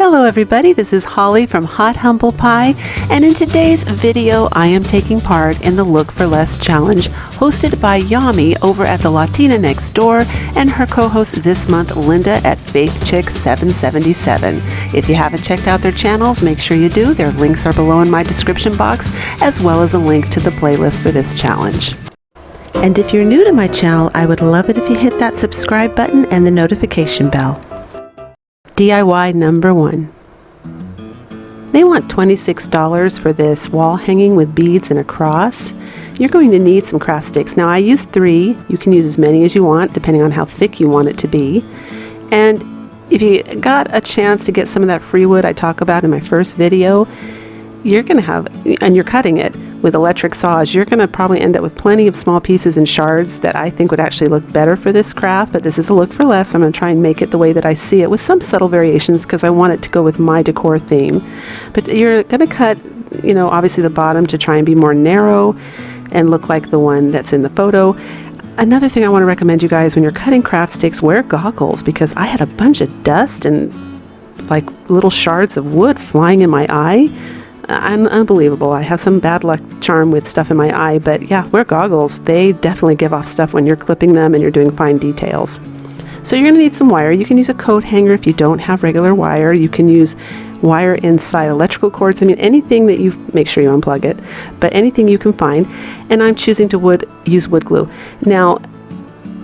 Hello everybody, this is Holly from Hot Humble Pie, and in today's video I am taking part in the Look for Less challenge hosted by Yami over at the Latina Next Door and her co-host this month, Linda at FaithChick777. If you haven't checked out their channels, make sure you do. Their links are below in my description box, as well as a link to the playlist for this challenge. And if you're new to my channel, I would love it if you hit that subscribe button and the notification bell. DIY number 1. They want $26 for this wall hanging with beads and a cross. You're going to need some craft sticks. Now I use 3. You can use as many as you want depending on how thick you want it to be. And if you got a chance to get some of that free wood I talk about in my first video, you're going to have, and you're cutting it with electric saws, you're going to probably end up with plenty of small pieces and shards that I think would actually look better for this craft, but this is a look for less. I'm going to try and make it the way that I see it with some subtle variations because I want it to go with my decor theme. But you're going to cut, obviously the bottom to try and be more narrow and look like the one that's in the photo. Another thing I want to recommend you guys, when you're cutting craft sticks, wear goggles, because I had a bunch of dust and like little shards of wood flying in my eye. Unbelievable. I have some bad luck charm with stuff in my eye, but yeah, wear goggles. They definitely give off stuff when you're clipping them and you're doing fine details. So you're going to need some wire. You can use a coat hanger if you don't have regular wire. You can use wire inside electrical cords. I mean, anything that you, make sure you unplug it, but anything you can find. And I'm choosing to use wood glue. Now,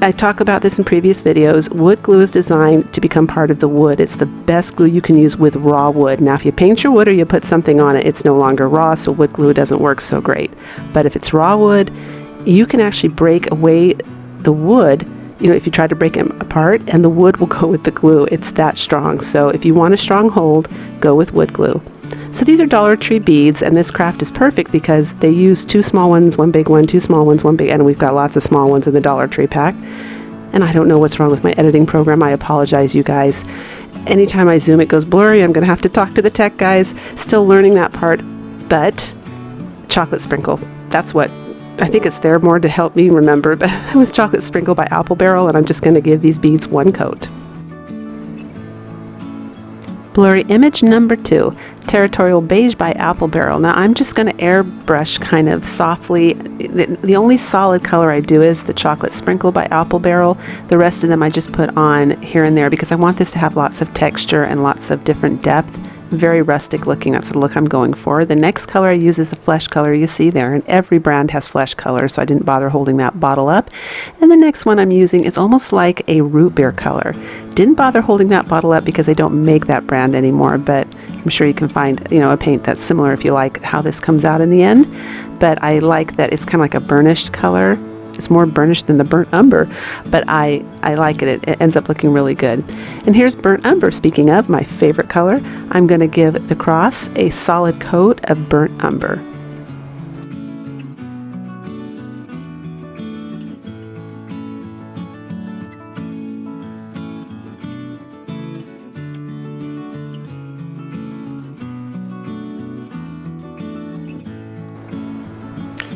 I talk about this in previous videos. Wood glue is designed to become part of the wood. It's the best glue you can use with raw wood. Now, if you paint your wood or you put something on it, it's no longer raw, so wood glue doesn't work so great. But if it's raw wood, you can actually break away the wood, if you try to break them apart, and the wood will go with the glue. It's that strong. So if you want a strong hold, go with wood glue. So these are Dollar Tree beads, and this craft is perfect because they use 2 small ones, 1 big one, 2 small ones, 1 big, and we've got lots of small ones in the Dollar Tree pack. And I don't know what's wrong with my editing program. I apologize, you guys. Anytime I zoom, it goes blurry. I'm going to have to talk to the tech guys. Still learning that part. But chocolate sprinkle, that's what, I think it's there more to help me remember, but it was chocolate sprinkle by Apple Barrel, and I'm just going to give these beads 1 coat. Blurry image number 2, Territorial Beige by Apple Barrel. Now I'm just going to airbrush kind of softly. The only solid color I do is the Chocolate Sprinkle by Apple Barrel. The rest of them I just put on here and there because I want this to have lots of texture and lots of different depth. Very rustic looking, that's the look I'm going for. The next color I use is a flesh color you see there, and every brand has flesh color, so I didn't bother holding that bottle up. And the next one I'm using is almost like a root beer color. Didn't bother holding that bottle up because they don't make that brand anymore, but I'm sure you can find a paint that's similar if you like how this comes out in the end. But I like that it's kind of like a burnished color. It's more burnished than the burnt umber, but I like it. It ends up looking really good. And here's burnt umber. Speaking of my favorite color, I'm going to give the cross a solid coat of burnt umber.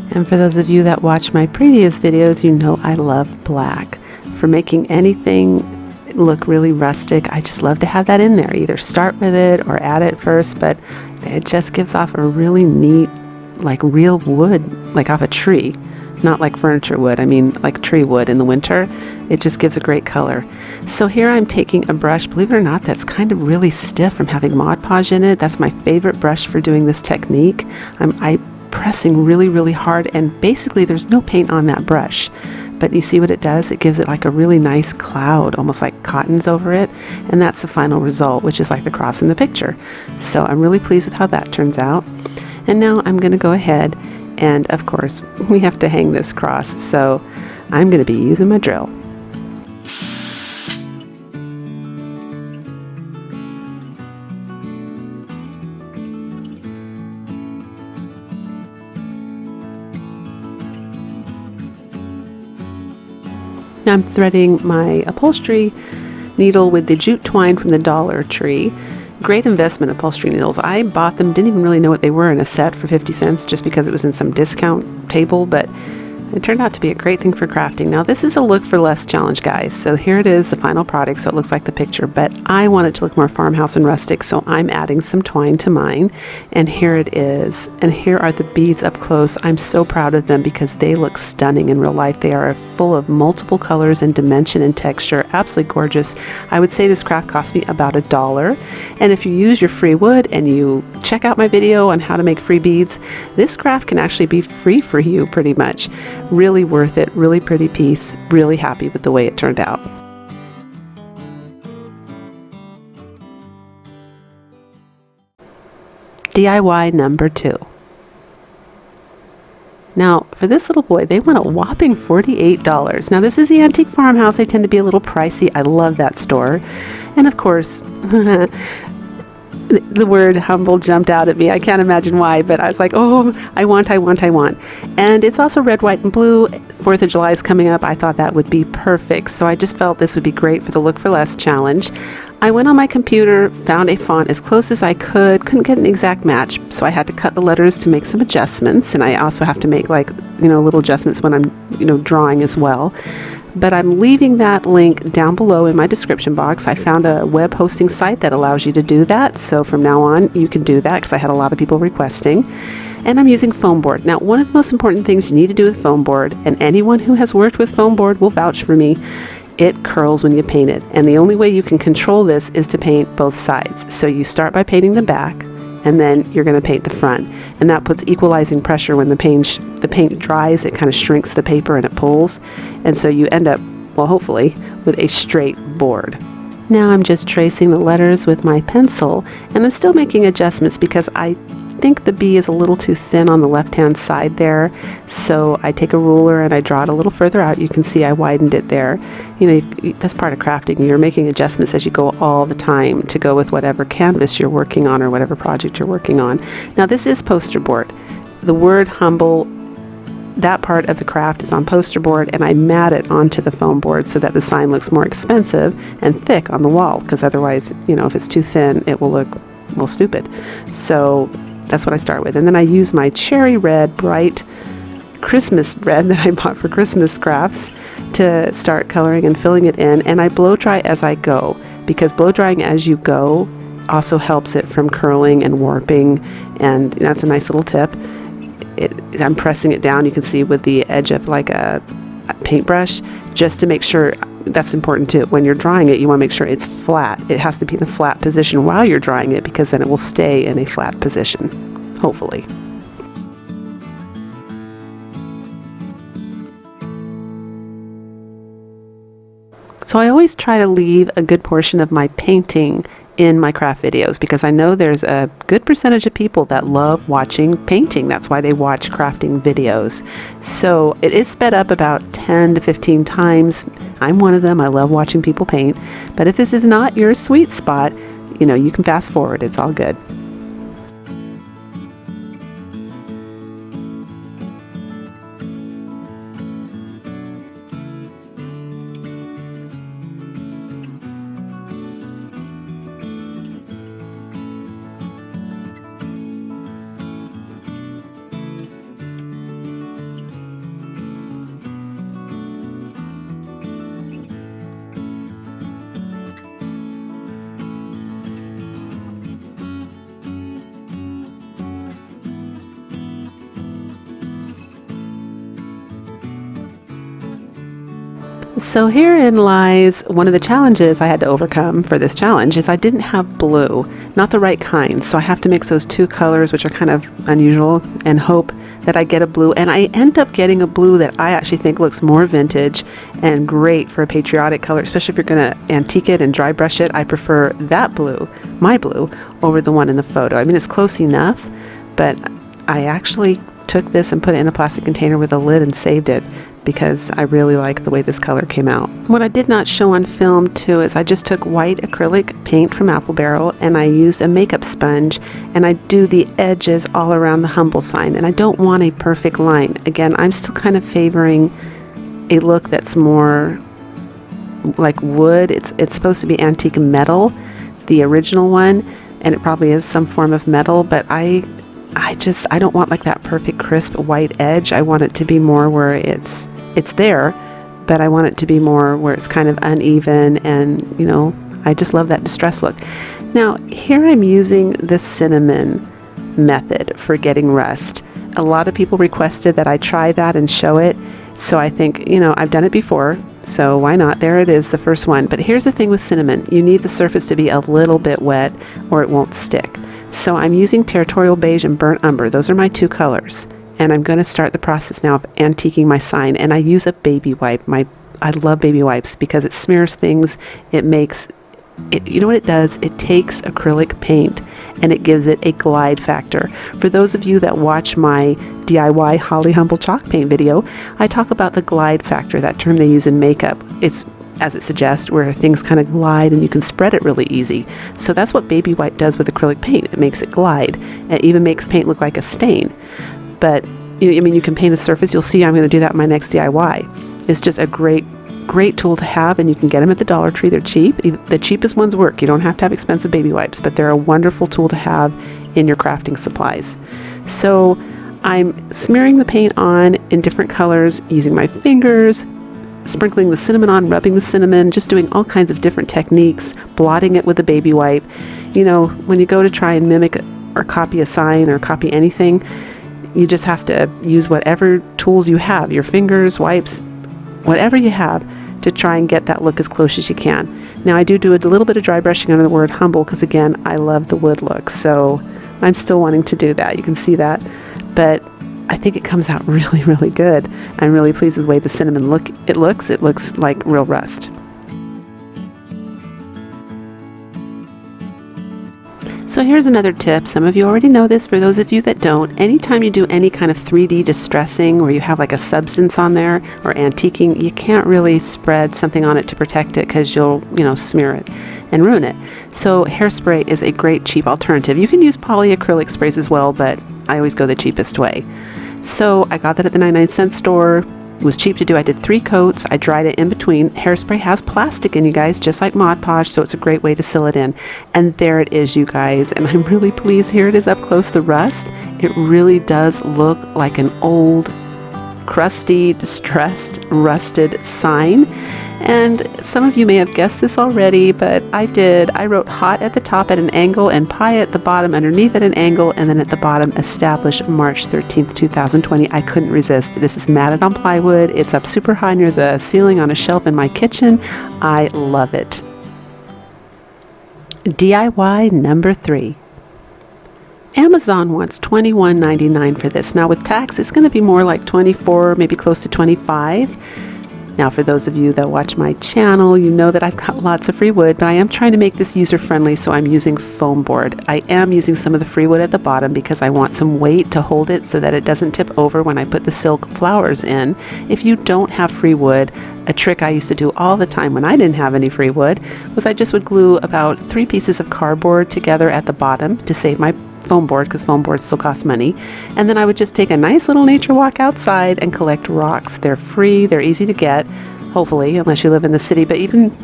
And for those of you that watch my previous videos, you know I love black. For making anything look really rustic, I just love to have that in there. Either start with it or add it first, but it just gives off a really neat, like real wood, like off a tree. Not like furniture wood, I mean like tree wood in the winter. It just gives a great color. So here I'm taking a brush, believe it or not, that's kind of really stiff from having Mod Podge in it. That's my favorite brush for doing this technique. I'm pressing really, really hard, and basically there's no paint on that brush. But you see what it does? It gives it like a really nice cloud, almost like cotton's over it, and that's the final result, which is like the cross in the picture. So I'm really pleased with how that turns out. And now I'm going to go ahead and, of course, we have to hang this cross, so I'm going to be using my drill. Now I'm threading my upholstery needle with the jute twine from the Dollar Tree. Great investment upholstery needles. I bought them, didn't even really know what they were in a set for 50 cents just because it was in some discount table, but It turned out to be a great thing for crafting. Now this is a look for less challenge, guys. So here it is, the final product, so it looks like the picture, but I want it to look more farmhouse and rustic, so I'm adding some twine to mine. And here it is. And here are the beads up close. I'm so proud of them because they look stunning in real life. They are full of multiple colors and dimension and texture. Absolutely gorgeous. I would say this craft cost me about $1. And if you use your free wood and you check out my video on how to make free beads, this craft can actually be free for you pretty much. Really worth it, really pretty piece, really happy with the way it turned out. DIY number 2. Now, for this little boy, they want a whopping $48. Now, this is the Antique Farmhouse. They tend to be a little pricey. I love that store. And of course, the word humble jumped out at me. I can't imagine why, but I was like, oh, I want. And it's also red, white, and blue. 4th of July is coming up. I thought that would be perfect. So I just felt this would be great for the Look for Less challenge. I went on my computer, found a font as close as I couldn't get an exact match. So I had to cut the letters to make some adjustments. And I also have to make little adjustments when I'm, drawing as well. But I'm leaving that link down below in my description box. I found a web hosting site that allows you to do that. So from now on, you can do that because I had a lot of people requesting. And I'm using foam board. Now, one of the most important things you need to do with foam board, and anyone who has worked with foam board will vouch for me, it curls when you paint it. And the only way you can control this is to paint both sides. So you start by painting the back, and then you're going to paint the front. And that puts equalizing pressure when the paint dries. It kind of shrinks the paper and it pulls. And so you end up, well, hopefully, with a straight board. Now I'm just tracing the letters with my pencil, and I'm still making adjustments because I think the B is a little too thin on the left-hand side there. So I take a ruler and I draw it a little further out. You can see I widened it there. That's part of crafting. You're making adjustments as you go all the time to go with whatever canvas you're working on or whatever project you're working on. Now this is poster board. The word humble, that part of the craft is on poster board, and I mat it onto the foam board so that the sign looks more expensive and thick on the wall, because otherwise, if it's too thin, it will look, well, stupid. So that's what I start with. And then I use my cherry red, bright Christmas red that I bought for Christmas crafts to start coloring and filling it in. And I blow dry as I go, because blow drying as you go also helps it from curling and warping. And that's a nice little tip. I'm pressing it down, you can see, with the edge of like a paintbrush, just to make sure. That's important too. When you're drying it, you want to make sure it's flat. It has to be in a flat position while you're drying it, because then it will stay in a flat position, hopefully. So I always try to leave a good portion of my painting in my craft videos, because I know there's a good percentage of people that love watching painting. That's why they watch crafting videos. So it is sped up about 10 to 15 times. I'm one of them. I love watching people paint. But if this is not your sweet spot, you can fast forward. It's all good. So herein lies one of the challenges I had to overcome for this challenge, is I didn't have blue, not the right kind. So I have to mix those two colors, which are kind of unusual, and hope that I get a blue. And I end up getting a blue that I actually think looks more vintage and great for a patriotic color, especially if you're going to antique it and dry brush it. I prefer that blue, my blue, over the one in the photo. I mean, it's close enough, but I actually took this and put it in a plastic container with a lid and saved it, because I really like the way this color came out. What I did not show on film too is I just took white acrylic paint from Apple Barrel, and I used a makeup sponge, and I do the edges all around the humble sign, and I don't want a perfect line. Again, I'm still kind of favoring a look that's more like wood. It's supposed to be antique metal, the original one, and it probably is some form of metal, but I I don't want like that perfect crisp white edge. I want it to be more where it's there, but I want it to be more where it's kind of uneven, and you know, I just love that distress look. Now here I'm using the cinnamon method for getting rust. A lot of people requested that I try that and show it, so I think, you know, I've done it before, so why not? There it is, the first one. But here's the thing with cinnamon, you need the surface to be a little bit wet or it won't stick. So I'm using Territorial Beige and Burnt Umber. Those are my two colors. And I'm going to start the process now of antiquing my sign. And I use a baby wipe. I love baby wipes because it smears things. It makes it, you know what it does? It takes acrylic paint and it gives it a glide factor. For those of you that watch my DIY Holly Humble chalk paint video, I talk about the glide factor, that term they use in makeup. It's, as it suggests, where things kind of glide and you can spread it really easy. So that's what baby wipe does with acrylic paint. It makes it glide. It even makes paint look like a stain. But I mean, you can paint a surface. You'll see I'm going to do that in my next DIY. It's just a great tool to have, and you can get them at the Dollar Tree. They're cheap. The cheapest ones work. You don't have to have expensive baby wipes, but they're a wonderful tool to have in your crafting supplies. So I'm smearing the paint on in different colors using my fingers, sprinkling the cinnamon on, rubbing the cinnamon, just doing all kinds of different techniques, blotting it with a baby wipe. You know, when you go to try and mimic or copy a sign or copy anything, you just have to use whatever tools you have, your fingers, wipes, whatever you have, to try and get that look as close as you can. Now I do a little bit of dry brushing under the word humble because, again, I love the wood look, so I'm still wanting to do that. You can see that, but I think it comes out really, really good. I'm really pleased with the way the cinnamon looks. It looks like real rust. So here's another tip. Some of you already know this. For those of you that don't, anytime you do any kind of 3D distressing where you have like a substance on there or antiquing, you can't really spread something on it to protect it because you'll, you know, smear it and ruin it. So hairspray is a great cheap alternative. You can use polyacrylic sprays as well, but I always go the cheapest way. So I got that at the 99-cent store. It was cheap to do. I did 3 coats. I dried it in between. Hairspray has plastic in, you guys, just like Mod Podge, so it's a great way to seal it in. And there it is, you guys. And I'm really pleased. Here it is up close, the rust. It really does look like an old, crusty, distressed, rusted sign. And some of you may have guessed this already, but I did. I wrote hot at the top at an angle and pie at the bottom underneath at an angle, and then at the bottom, established March 13th, 2020. I couldn't resist. This is matted on plywood. It's up super high near the ceiling on a shelf in my kitchen. I love it. DIY number 3. Amazon wants $21.99 for this. Now with tax, it's going to be more like $24, maybe close to $25. Now, for those of you that watch my channel, you know that I've got lots of free wood, but I am trying to make this user-friendly, so I'm using foam board. I am using some of the free wood at the bottom because I want some weight to hold it so that it doesn't tip over when I put the silk flowers in. If you don't have free wood, a trick I used to do all the time when I didn't have any free wood was I just would glue about 3 pieces of cardboard together at the bottom to save my foam board, because foam boards still cost money, and then I would just take a nice little nature walk outside and collect rocks. They're free, they're easy to get, hopefully, unless you live in the city, but even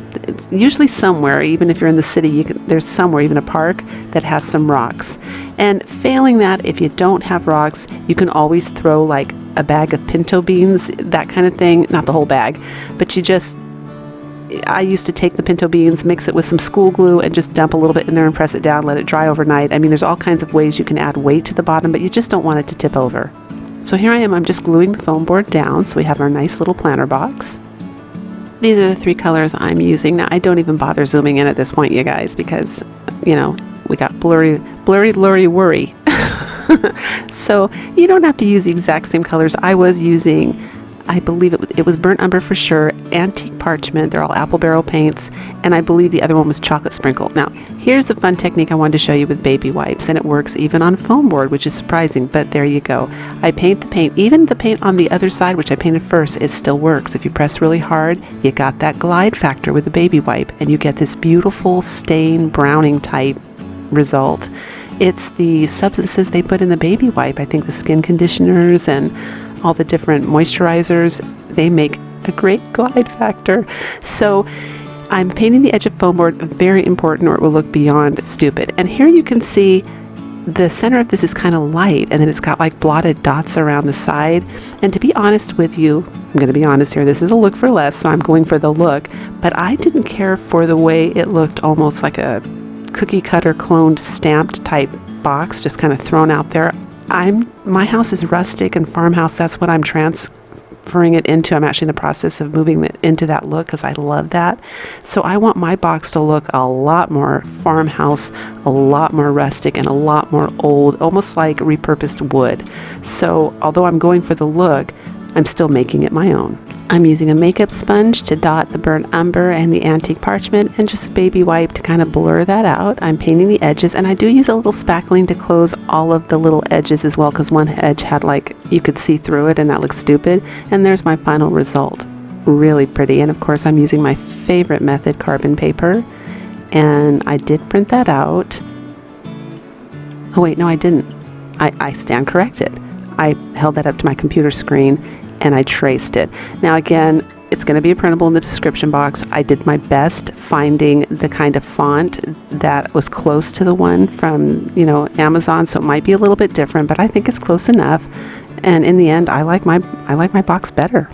usually somewhere, even if you're in the city, there's somewhere, even a park, that has some rocks. And failing that, if you don't have rocks, you can always throw like a bag of pinto beans, that kind of thing, not the whole bag, but I used to take the pinto beans, mix it with some school glue, and just dump a little bit in there and press it down, let it dry overnight. I mean, there's all kinds of ways you can add weight to the bottom, but you just don't want it to tip over. So here I am, I'm just gluing the foam board down, so we have our nice little planter box. These are the 3 colors I'm using. Now, I don't even bother zooming in at this point, you guys, because, you know, we got blurry, worry. So you don't have to use the exact same colors. I was using, I believe it was burnt umber for sure, antique parchment, they're all apple barrel paints, and I believe the other one was chocolate sprinkle. Now, here's the fun technique I wanted to show you with baby wipes, and it works even on foam board, which is surprising, but there you go. I paint the paint, even the paint on the other side, which I painted first, it still works. If you press really hard, you got that glide factor with the baby wipe, and you get this beautiful stain browning type result. It's the substances they put in the baby wipe, I think the skin conditioners and all the different moisturizers, they make a great glide factor. So I'm painting the edge of foam board, very important, or it will look beyond stupid. And here you can see the center of this is kind of light, and then it's got like blotted dots around the side. And to be honest with you, I'm going to be honest here, this is a look for less, so I'm going for the look, but I didn't care for the way it looked, almost like a cookie cutter cloned stamped type box, just kind of thrown out there. My house is Rustic and Farmhouse. That's what I'm transferring it into. I'm actually in the process of moving it into that look because I love that. So I want my box to look a lot more Farmhouse, a lot more rustic, and a lot more old, almost like repurposed wood. So although I'm going for the look, I'm still making it my own. I'm using a makeup sponge to dot the burnt umber and the antique parchment, and just a baby wipe to kind of blur that out. I'm painting the edges, and I do use a little spackling to close all of the little edges as well, because one edge had like, you could see through it and that looks stupid. And there's my final result. Really pretty. And of course I'm using my favorite method, carbon paper, and I did print that out. Oh wait, no I didn't. I stand corrected. I held that up to my computer screen and I traced it. Now again, it's going to be a printable in the description box. I did my best finding the kind of font that was close to the one from, Amazon, so it might be a little bit different, but I think it's close enough. And in the end, I like my box better.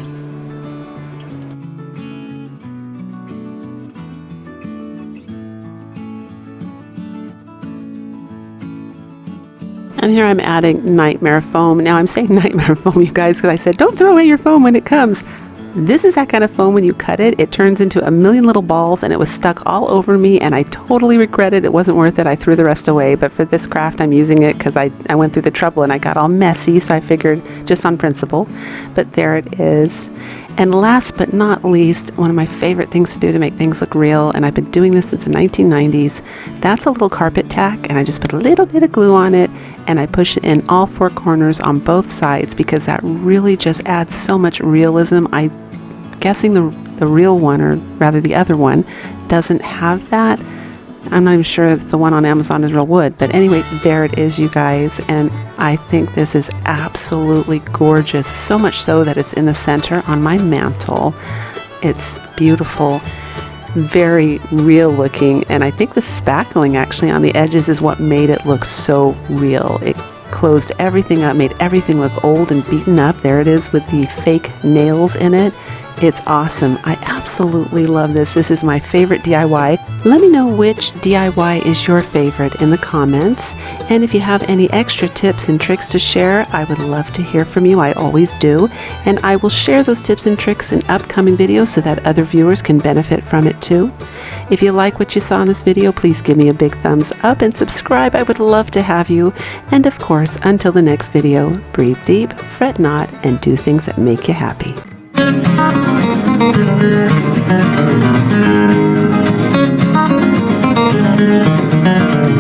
And here I'm adding nightmare foam. Now I'm saying nightmare foam, you guys, because I said don't throw away your foam when it comes. This is that kind of foam when you cut it. It turns into a million little balls, and it was stuck all over me, and I totally regret it. It wasn't worth it. I threw the rest away. But for this craft, I'm using it because I went through the trouble and I got all messy, so I figured just on principle. But there it is. And last but not least, one of my favorite things to do to make things look real, and I've been doing this since the 1990s, that's a little carpet tack, and I just put a little bit of glue on it, and I push it in all four corners on both sides because that really just adds so much realism. I'm guessing the real one, or rather the other one, doesn't have that. I'm not even sure if the one on Amazon is real wood, but anyway, there it is, you guys, and I think this is absolutely gorgeous, so much so that it's in the center on my mantle. It's beautiful, very real looking, and I think the spackling actually on the edges is what made it look so real. It closed everything up, made everything look old and beaten up. There it is with the fake nails in it. It's awesome. I absolutely love this. This is my favorite DIY. Let me know which DIY is your favorite in the comments. And if you have any extra tips and tricks to share, I would love to hear from you. I always do. And I will share those tips and tricks in upcoming videos so that other viewers can benefit from it too. If you like what you saw in this video, please give me a big thumbs up and subscribe. I would love to have you. And of course, until the next video, breathe deep, fret not, and do things that make you happy. Thank you.